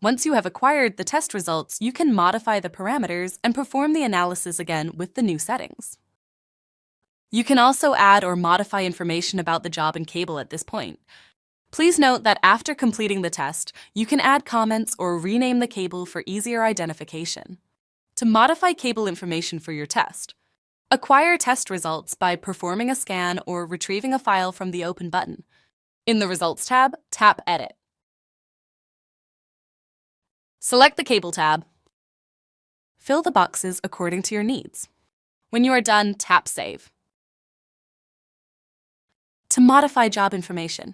Once you have acquired the test results, you can modify the parameters and perform the analysis again with the new settings. You can also add or modify information about the job and cable at this point. Please note that after completing the test, you can add comments or rename the cable for easier identification. To modify cable information for your test, acquire test results by performing a scan or retrieving a file from the Open button. In the Results tab, tap Edit. Select the Cable tab. Fill the boxes according to your needs. When you are done, tap Save. To modify job information,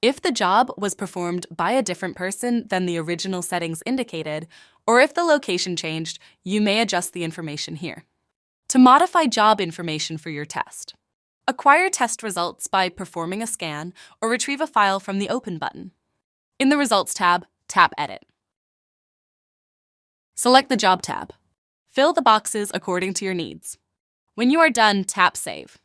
if the job was performed by a different person than the original settings indicated, or if the location changed, you may adjust the information here. To modify job information for your test, acquire test results by performing a scan or retrieve a file from the Open button. In the Results tab, tap Edit. Select the Job tab. Fill the boxes according to your needs. When you are done, tap Save.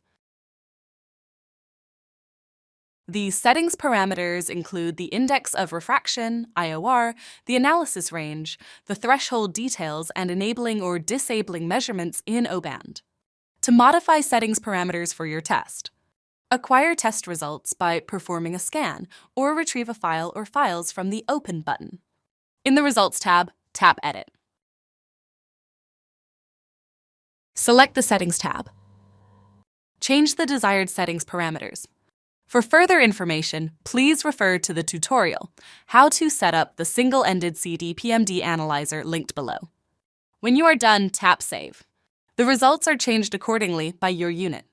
The settings parameters include the index of refraction, IOR, the analysis range, the threshold details, and enabling or disabling measurements in O-band. To modify settings parameters for your test, acquire test results by performing a scan or retrieve a file or files from the Open button. In the Results tab, tap Edit. Select the Settings tab. Change the desired settings parameters. For further information, please refer to the tutorial, How to Set Up the Single-Ended CD-PMD Analyzer linked below. When you are done, tap Save. The results are changed accordingly by your unit.